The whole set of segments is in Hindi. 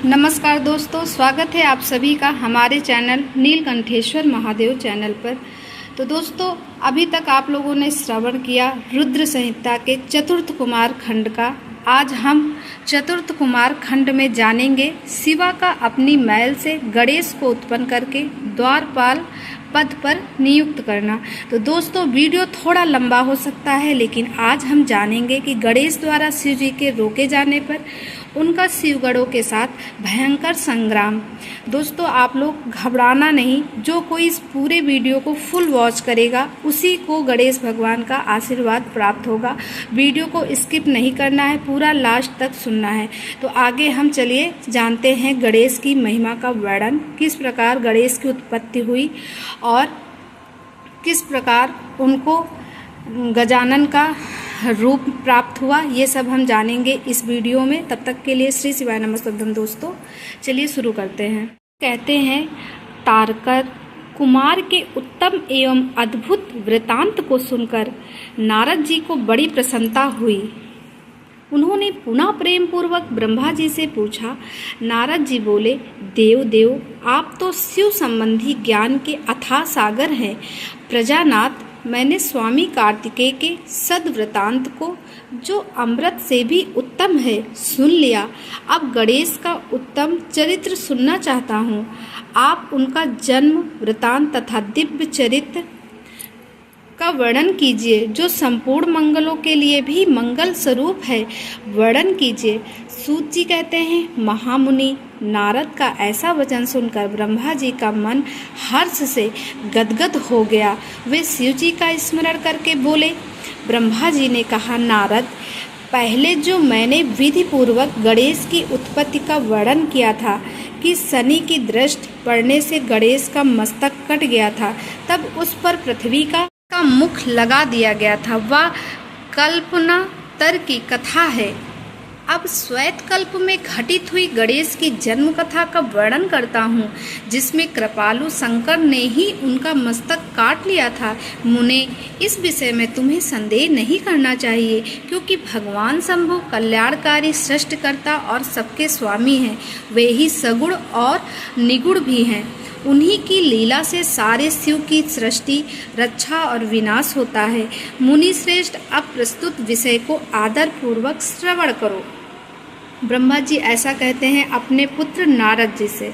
नमस्कार दोस्तों, स्वागत है आप सभी का हमारे चैनल नीलकंठेश्वर महादेव चैनल पर। तो दोस्तों, अभी तक आप लोगों ने श्रवण किया रुद्र संहिता के चतुर्थ कुमार खंड का। आज हम चतुर्थ कुमार खंड में जानेंगे शिवा का अपनी मैल से गणेश को उत्पन्न करके द्वारपाल पद पर नियुक्त करना। तो दोस्तों, वीडियो थोड़ा लंबा हो सकता है, लेकिन आज हम जानेंगे कि गणेश द्वारा शिव जी के रोके जाने पर उनका शिवगणों के साथ भयंकर संग्राम। दोस्तों, आप लोग घबराना नहीं, जो कोई इस पूरे वीडियो को फुल वॉच करेगा उसी को गणेश भगवान का आशीर्वाद प्राप्त होगा। वीडियो को स्किप नहीं करना है, पूरा लास्ट तक सुनना है। तो आगे हम चलिए जानते हैं गणेश की महिमा का वर्णन, किस प्रकार गणेश की उत्पत्ति हुई और किस प्रकार उनको गजानन का रूप प्राप्त हुआ, ये सब हम जानेंगे इस वीडियो में। तब तक के लिए श्री शिवाय नमस्तुभ्यं। दोस्तों, चलिए शुरू करते हैं। कहते हैं, तारकर कुमार के उत्तम एवं अद्भुत वृतांत को सुनकर नारद जी को बड़ी प्रसन्नता हुई। उन्होंने पुनः प्रेम पूर्वक ब्रह्मा जी से पूछा। नारद जी बोले, देव, आप तो शिव संबंधी ज्ञान के अथाह सागर हैं। प्रजानाथ, मैंने स्वामी कार्तिकेय के सद्वृतांत को, जो अमृत से भी उत्तम है, सुन लिया। अब गणेश का उत्तम चरित्र सुनना चाहता हूँ। आप उनका जन्म वृतांत तथा दिव्य चरित्र का वर्णन कीजिए, जो संपूर्ण मंगलों के लिए भी मंगल स्वरूप है। वर्णन कीजिए। सूत जी कहते हैं, महामुनि, नारद का ऐसा वचन सुनकर ब्रह्मा जी का मन हर्ष से गदगद हो गया। वे शिव जी का स्मरण करके बोले। ब्रह्मा जी ने कहा, नारद, पहले जो मैंने विधि पूर्वक गणेश की उत्पत्ति का वर्णन किया था कि शनि की दृष्टि पड़ने से गणेश का मस्तक कट गया था, तब उस पर पृथ्वी का मुख लगा दिया गया था, वह कल्पनातर की कथा है। अब श्वेत कल्प में घटित हुई गणेश की जन्म कथा का वर्णन करता हूँ, जिसमें कृपालु शंकर ने ही उनका मस्तक काट लिया था। मुने, इस विषय में तुम्हें संदेह नहीं करना चाहिए, क्योंकि भगवान शंभु कल्याणकारी सृष्टिकर्ता और सबके स्वामी हैं। वे ही सगुण और निगुण भी हैं। उन्हीं की लीला से सारे शिव की सृष्टि, रक्षा और विनाश होता है। मुनि श्रेष्ठ, अब प्रस्तुत विषय को आदर पूर्वक श्रवण करो। ब्रह्मा जी ऐसा कहते हैं अपने पुत्र नारद जी से।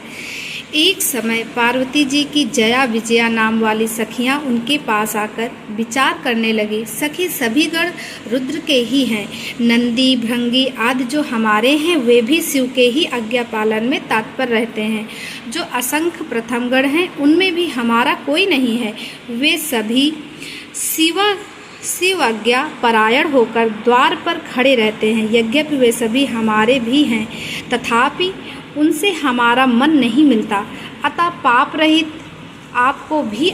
एक समय पार्वती जी की जया विजया नाम वाली सखियां उनके पास आकर विचार करने लगी। सखी सभी गण रुद्र के ही हैं। नंदी, भृंगी आदि जो हमारे हैं, वे भी शिव के ही आज्ञा पालन में तत्पर रहते हैं। जो असंख्य प्रथम गण हैं, उनमें भी हमारा कोई नहीं है। वे सभी शिव आज्ञा परायण होकर द्वार पर खड़े रहते हैं। यद्यपि वे सभी हमारे भी हैं, तथापि उनसे हमारा मन नहीं मिलता। अतः पाप रहित आपको भी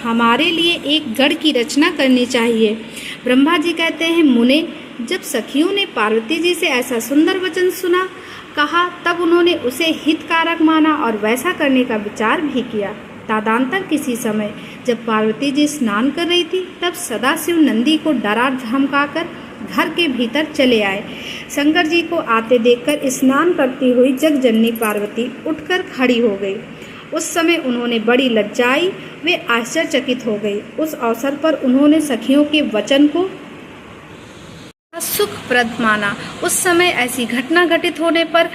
हमारे लिए एक गढ़ की रचना करनी चाहिए। ब्रह्मा जी कहते हैं, मुने, जब सखियों ने पार्वती जी से ऐसा सुंदर वचन सुना कहा, तब उन्होंने उसे हितकारक माना और वैसा करने का विचार भी किया। तदनंतर किसी समय जब पार्वती जी स्नान कर रही थी, तब सदाशिव नंदी को डरा धमकाकर घर के भीतर चले आए। शंकर जी को आते देखकर स्नान करती हुई जगजननी पार्वती उठकर खड़ी हो गई। उस समय उन्होंने बड़ी लज्जाई, वे आश्चर्यचकित हो गई। उस अवसर पर उन्होंने सखियों के वचन को सुखप्रद माना। उस समय ऐसी घटना घटित होने पर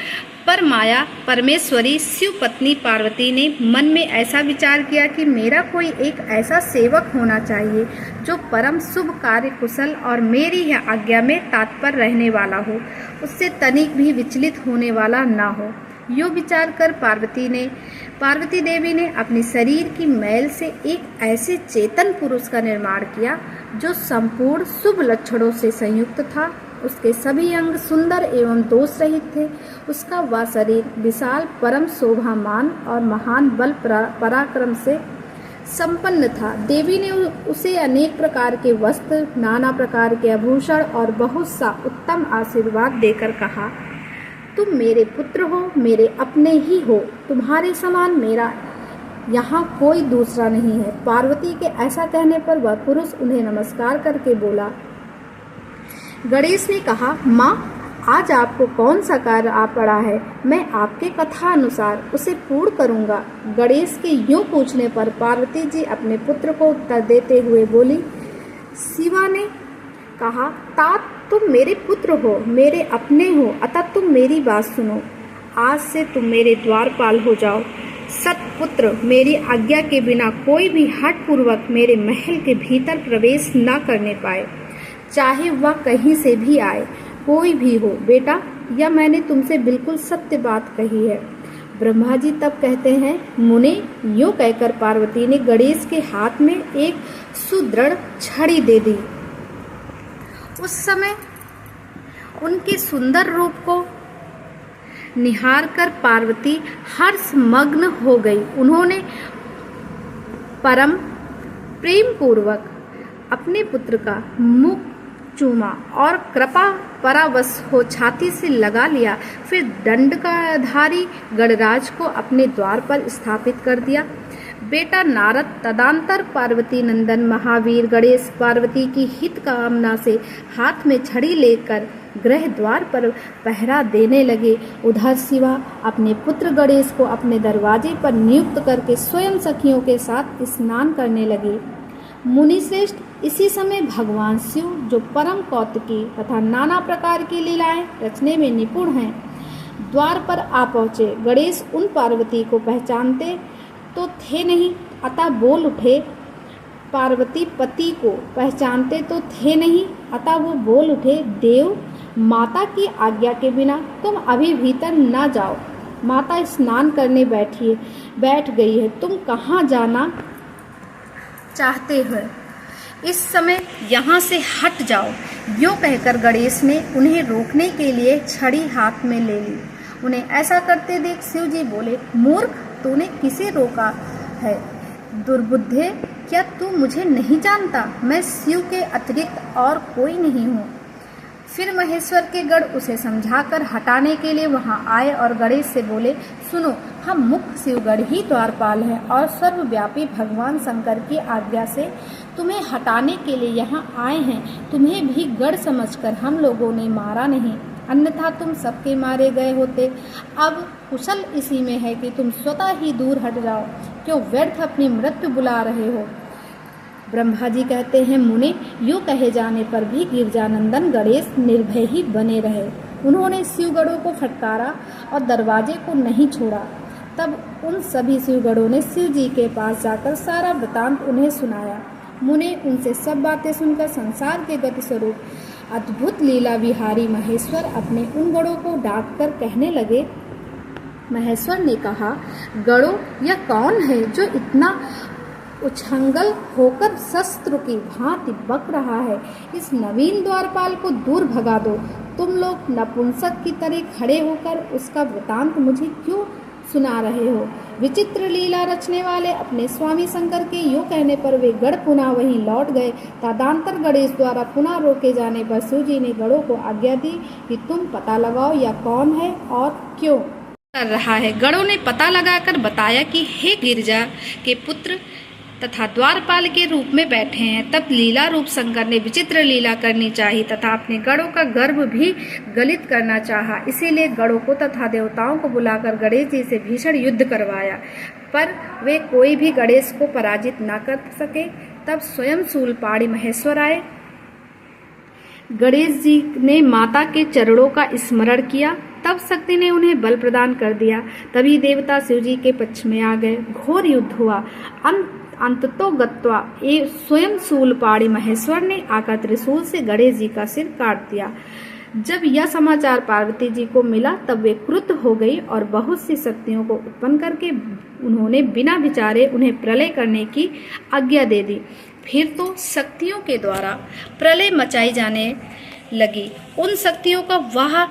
परमाया परमेश्वरी शिव पत्नी पार्वती ने मन में ऐसा विचार किया कि मेरा कोई एक ऐसा सेवक होना चाहिए जो परम शुभ कार्य कुशल और मेरी यह आज्ञा में तत्पर रहने वाला हो, उससे तनिक भी विचलित होने वाला ना हो। यो विचार कर पार्वती देवी ने अपने शरीर की मैल से एक ऐसे चेतन पुरुष का निर्माण किया जो संपूर्ण शुभ लक्षणों से संयुक्त था। उसके सभी अंग सुंदर एवं दोष रहित थे। उसका वह शरीर विशाल, परम शोभामान और महान बल पराक्रम से संपन्न था। देवी ने उसे अनेक प्रकार के वस्त्र, नाना प्रकार के आभूषण और बहुत सा उत्तम आशीर्वाद देकर कहा, तुम मेरे पुत्र हो, मेरे अपने ही हो। तुम्हारे समान मेरा यहाँ कोई दूसरा नहीं है। पार्वती के ऐसा कहने पर वह पुरुष उन्हें नमस्कार करके बोला। गणेश ने कहा, माँ, आज आपको कौन सा कार्य आ पड़ा है, मैं आपके कथा अनुसार उसे पूर्ण करूंगा। गणेश के यूं पूछने पर पार्वती जी अपने पुत्र को उत्तर देते हुए बोली। शिवा ने कहा, तात तुम मेरे पुत्र हो, मेरे अपने हो, अतः तुम मेरी बात सुनो। आज से तुम मेरे द्वारपाल हो जाओ। सतपुत्र, मेरी आज्ञा के बिना कोई भी हठपूर्वक मेरे महल के भीतर प्रवेश न करने पाए, चाहे वह कहीं से भी आए, कोई भी हो। बेटा, यह मैंने तुमसे बिल्कुल सत्य बात कही है। ब्रह्मा जी तब कहते हैं, मुने, यूं कहकर पार्वती ने गणेश के हाथ में एक सुदृढ़ छड़ी दे दी। उस समय उनके सुंदर रूप को निहार कर पार्वती हर्षमग्न हो गई। उन्होंने परम प्रेम पूर्वक अपने पुत्र का मुख चूमा और कृपा परावश हो छाती से लगा लिया। फिर दंडधारी गणराज को अपने द्वार पर स्थापित कर दिया। बेटा नारद तदंतर पार्वती नंदन महावीर गणेश पार्वती की हित कामना से हाथ में छड़ी लेकर गृह द्वार पर पहरा देने लगे। उधर शिवा अपने पुत्र गणेश को अपने दरवाजे पर नियुक्त करके स्वयं सखियों के साथ स्नान करने लगे। मुनिश्रेष्ठ, इसी समय भगवान शिव, जो परम कौतुकी तथा नाना प्रकार की लीलाएं रचने में निपुण हैं, द्वार पर आ पहुँचे। गणेश उन पार्वती को पहचानते तो थे नहीं, अतः बोल उठे। पार्वती पति को पहचानते तो थे नहीं, अतः वो बोल उठे, देव, माता की आज्ञा के बिना तुम अभी भीतर न जाओ। माता स्नान करने बैठ गई है, तुम कहाँ जाना चाहते हो? इस समय यहाँ से हट जाओ। यूँ कहकर गणेश ने उन्हें रोकने के लिए छड़ी हाथ में ले ली। उन्हें ऐसा करते देख शिव जी बोले, मूर्ख, तूने किसे रोका है? दुर्बुद्धे, क्या तू मुझे नहीं जानता? मैं शिव के अतिरिक्त और कोई नहीं हूँ। फिर महेश्वर के गण उसे समझाकर हटाने के लिए वहां आए और गणेश से बोले, सुनो, हम मुख्य शिवगढ़ ही द्वारपाल हैं और सर्वव्यापी भगवान शंकर की आज्ञा से तुम्हें हटाने के लिए यहाँ आए हैं। तुम्हें भी गढ़ समझकर हम लोगों ने मारा नहीं, अन्यथा तुम सबके मारे गए होते। अब कुशल इसी में है कि तुम स्वतः ही दूर हट जाओ, क्यों व्यर्थ अपनी मृत्यु बुला रहे हो। ब्रह्मा जी कहते हैं, मुने, यूँ कहे जाने पर भी गिरजानंदन गणेश निर्भय ही बने रहे। उन्होंने शिवगढ़ों को फटकारा और दरवाजे को नहीं छोड़ा। तब उन सभी शिवगढ़ों ने शिव जी के पास जाकर सारा वृतांत उन्हें सुनाया। मुने उनसे सब बातें सुनकर संसार के गति स्वरूप अद्भुत लीला विहारी महेश्वर अपने उन गणों को डांटकर कहने लगे। महेश्वर ने कहा, गणों, यह कौन है जो इतना उछंगल होकर शस्त्र की भांति बक रहा है? इस नवीन द्वारपाल को दूर भगा दो। तुम लोग नपुंसक की तरह खड़े होकर उसका वृतांत मुझे क्यों सुना रहे हो? विचित्र लीला रचने वाले अपने स्वामी शंकर के यूँ कहने पर वे गढ़ पुनः वहीं लौट गए। तदंतर गणेश द्वारा पुनः रोके जाने पर शिव जी ने गणों को आज्ञा दी कि तुम पता लगाओ यह कौन है और क्यों कर रहा है। गणों ने पता लगाकर बताया कि हे गिरिजा के पुत्र तथा द्वारपाल के रूप में बैठे हैं। तब लीला रूप शंकर ने विचित्र लीला करनी चाहिए तथा अपने गणों का गर्भ भी गलित करना चाहा। इसीलिए गणों को तथा देवताओं को बुलाकर गणेश जी से भीषण युद्ध करवाया, पर वे कोई भी गणेश को पराजित न कर सके। तब स्वयं शूलपाणी महेश्वर आए। गणेश जी ने माता के चरणों का स्मरण किया, तब शक्ति ने उन्हें बल प्रदान कर दिया। तभी देवता शिव जी के पक्ष में आ गए। घोर युद्ध हुआ। अंततो गत्वा स्वयं शूलपाणी महेश्वर ने आकर त्रिशूल से गणेश जी का सिर काट दिया। जब यह समाचार पार्वती जी को मिला तब वे क्रुद्ध हो गई और बहुत सी शक्तियों को उत्पन्न करके उन्होंने बिना विचारे उन्हें प्रलय करने की आज्ञा दे दी। फिर तो शक्तियों के द्वारा प्रलय मचाई जाने लगी। उन शक्तियों का वह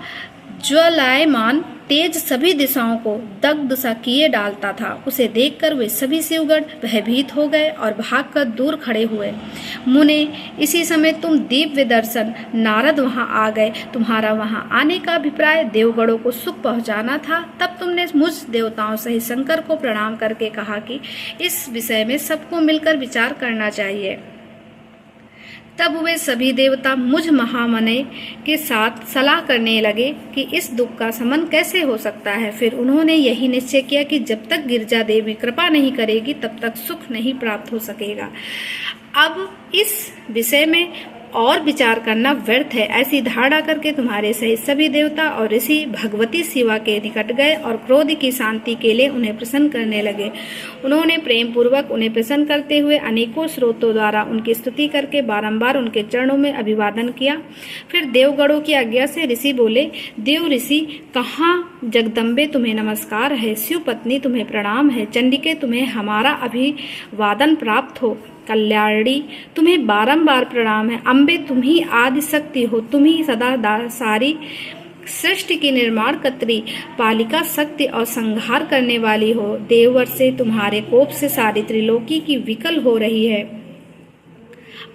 ज्वलायमान तेज सभी दिशाओं को दग्ध सा किए डालता था। उसे देखकर वे सभी शिवगण भयभीत हो गए और भागकर दूर खड़े हुए। मुने, इसी समय तुम दिव्य दर्शन नारद वहां आ गए। तुम्हारा वहां आने का अभिप्राय देवगणों को सुख पहुंचाना था। तब तुमने मुझ देवताओं सहित शंकर को प्रणाम करके कहा कि इस विषय में सबको मिलकर विचार करना चाहिए। तब वे सभी देवता मुझ महामने के साथ सलाह करने लगे कि इस दुख का शमन कैसे हो सकता है। फिर उन्होंने यही निश्चय किया कि जब तक गिरजा देवी कृपा नहीं करेगी तब तक सुख नहीं प्राप्त हो सकेगा। अब इस विषय में और विचार करना व्यर्थ है। ऐसी धारणा करके तुम्हारे सहित सभी देवता और ऋषि भगवती शिवा के निकट गए और क्रोध की शांति के लिए उन्हें प्रसन्न करने लगे। उन्होंने प्रेम पूर्वक उन्हें प्रसन्न करते हुए अनेकों स्रोतों द्वारा उनकी स्तुति करके बारंबार उनके चरणों में अभिवादन किया। फिर देवगणों की आज्ञा से ऋषि बोले, देव ऋषि कहाँ जगदम्बे तुम्हें नमस्कार है, शिव पत्नी तुम्हें प्रणाम है, चंडिके तुम्हें हमारा अभिवादन प्राप्त हो, कल्याणी तुम्हें बारंबार प्रणाम है, अम्बे तुम ही आदि शक्ति हो, तुम ही सदा सारी सृष्टि की निर्माण कत्री, पालिका शक्ति और संहार करने वाली हो। देववर से तुम्हारे कोप से सारी त्रिलोकी की विकल हो रही है,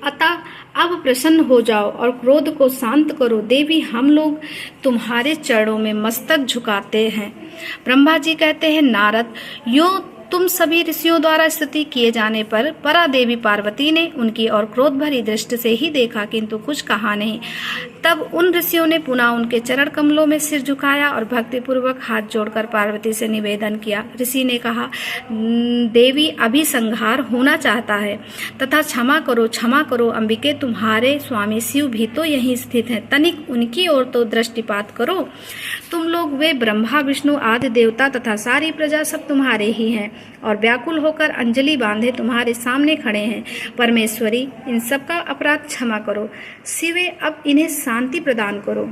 अतः अब प्रसन्न हो जाओ और क्रोध को शांत करो। देवी हम लोग तुम्हारे चरणों में मस्तक झुकाते हैं। ब्रह्मा जी कहते हैं, नारद यो तुम सभी ऋषियों द्वारा स्तुति किए जाने पर परा देवी पार्वती ने उनकी और क्रोध भरी दृष्टि से ही देखा, किंतु कुछ कहा नहीं। तब उन ऋषियों ने पुनः उनके चरण कमलों में सिर झुकाया और भक्तिपूर्वक हाथ जोड़कर पार्वती से निवेदन किया। ऋषि ने कहा, देवी अभी संहार होना चाहता है तथा क्षमा करो अंबिके, तुम्हारे स्वामी शिव भी तो यहीं स्थित हैं, तनिक उनकी ओर तो दृष्टिपात करो। तुम लोग वे ब्रह्मा विष्णु आदि देवता तथा सारी प्रजा सब तुम्हारे ही हैं और व्याकुल होकर अंजलि बांधे तुम्हारे सामने खड़े हैं। परमेश्वरी इन सब का अपराध क्षमा करो, शिवे अब इन्हें शांति प्रदान करो।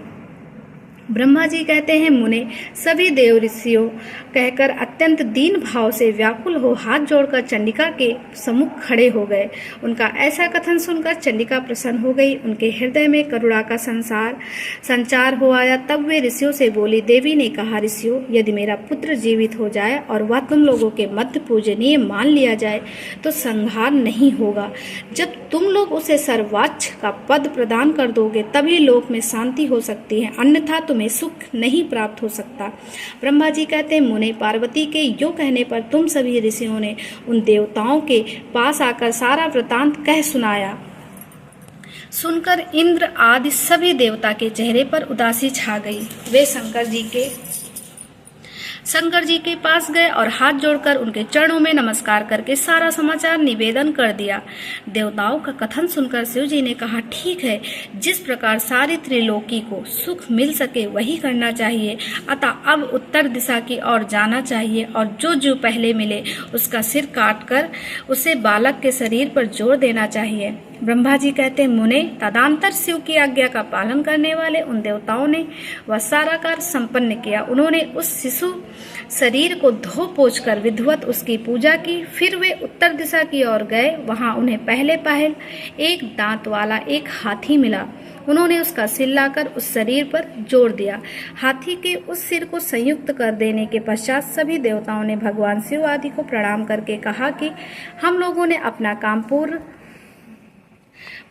ब्रह्मा जी कहते हैं, मुने सभी देव ऋषियों कहकर अत्यंत दीन भाव से व्याकुल हो हाथ जोड़कर चंडिका के सम्मुख खड़े हो गए। उनका ऐसा कथन सुनकर चंडिका प्रसन्न हो गई, उनके हृदय में करुणा का संचार हो आया। तब वे ऋषियों से बोली। देवी ने कहा, ऋषियों यदि मेरा पुत्र जीवित हो जाए और वह तुम लोगों के मध्य पूजनीय मान लिया जाए तो संहार नहीं होगा। जब तुम लोग उसे सर्वोच्च का पद प्रदान कर दोगे तभी लोक में शांति हो सकती है, अन्यथा तुम्हें सुख नहीं प्राप्त हो सकता। ब्रह्मा जी कहते हैं, मुने पार्वती के यो कहने पर तुम सभी ऋषियों ने उन देवताओं के पास आकर सारा वृतांत कह सुनाया। सुनकर इंद्र आदि सभी देवता के चेहरे पर उदासी छा गई। वे शंकर जी के पास गए और हाथ जोड़कर उनके चरणों में नमस्कार करके सारा समाचार निवेदन कर दिया। देवताओं का कथन सुनकर शिव जी ने कहा, ठीक है, जिस प्रकार सारी त्रिलोकी को सुख मिल सके वही करना चाहिए, अतः अब उत्तर दिशा की ओर जाना चाहिए और जो पहले मिले उसका सिर काटकर उसे बालक के शरीर पर जोड़ देना चाहिए। ब्रह्मा जी कहते हैं, मुने तदंतर शिव की आज्ञा का पालन करने वाले उन देवताओं ने वह सारा कार्य संपन्न किया। उन्होंने उस शिशु शरीर को धो पोंछ कर विधिवत उसकी पूजा की। फिर वे उत्तर दिशा की ओर गए। वहां उन्हें पहले एक दांत वाला एक हाथी मिला। उन्होंने उसका सिर लाकर उस शरीर पर जोड़ दिया। हाथी के उस सिर को संयुक्त कर देने के पश्चात सभी देवताओं ने भगवान शिव आदि को प्रणाम करके कहा कि हम लोगों ने अपना काम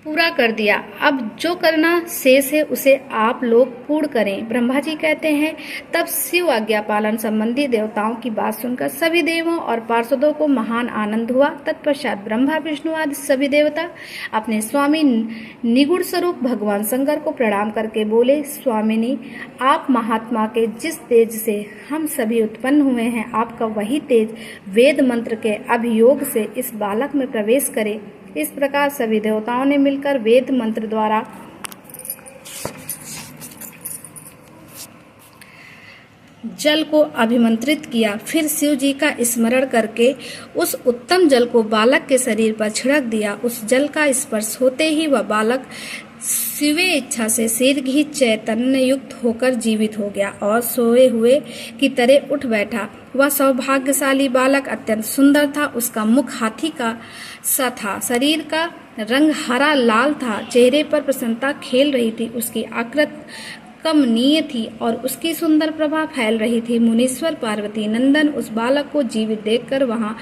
पूरा कर दिया, अब जो करना शेष है उसे आप लोग पूर्ण करें। ब्रह्मा जी कहते हैं, तब शिव आज्ञा पालन संबंधी देवताओं की बात सुनकर सभी देवों और पार्षदों को महान आनंद हुआ। तत्पश्चात ब्रह्मा विष्णु आदि सभी देवता अपने स्वामी निगुण स्वरूप भगवान शंकर को प्रणाम करके बोले, स्वामिनी आप महात्मा के जिस तेज से हम सभी उत्पन्न हुए हैं, आपका वही तेज वेद मंत्र के अभियोग से इस बालक में प्रवेश करे। इस प्रकार सभी देवताओं ने मिलकर वेद मंत्र द्वारा जल को अभिमंत्रित किया। फिर शिव जी का स्मरण करके उस उत्तम जल को बालक के शरीर पर छिड़क दिया। उस जल का स्पर्श होते ही वह बालक शिव इच्छा से शीघ्र ही चैतन्य युक्त होकर जीवित हो गया और सोए हुए की तरह उठ बैठा। वह सौभाग्यशाली बालक अत्यंत सुंदर था। उसका मुख हाथी का सा था, शरीर का रंग हरा लाल था, चेहरे पर प्रसन्नता खेल रही थी। उसकी आकृति कमनीय थी और उसकी सुंदर प्रभा फैल रही थी। मुनीश्वर पार्वती नंदन उस बालक को जीवित देखकर वहां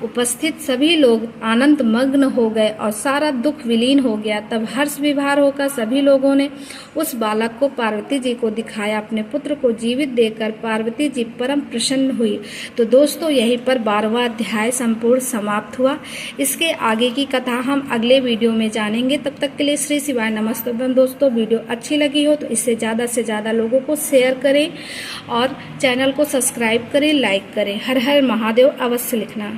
उपस्थित सभी लोग आनंद मग्न हो गए और सारा दुख विलीन हो गया। तब हर्ष विभार होकर सभी लोगों ने उस बालक को पार्वती जी को दिखाया। अपने पुत्र को जीवित देखकर पार्वती जी परम प्रसन्न हुई। तो दोस्तों, यहीं पर 12वां अध्याय संपूर्ण समाप्त हुआ। इसके आगे की कथा हम अगले वीडियो में जानेंगे। तब तक के लिए श्री शिवाय नमस्ते। दोस्तों, वीडियो अच्छी लगी हो तो इससे ज़्यादा से ज़्यादा लोगों को शेयर करें और चैनल को सब्सक्राइब करें, लाइक करें। हर हर महादेव अवश्य लिखना।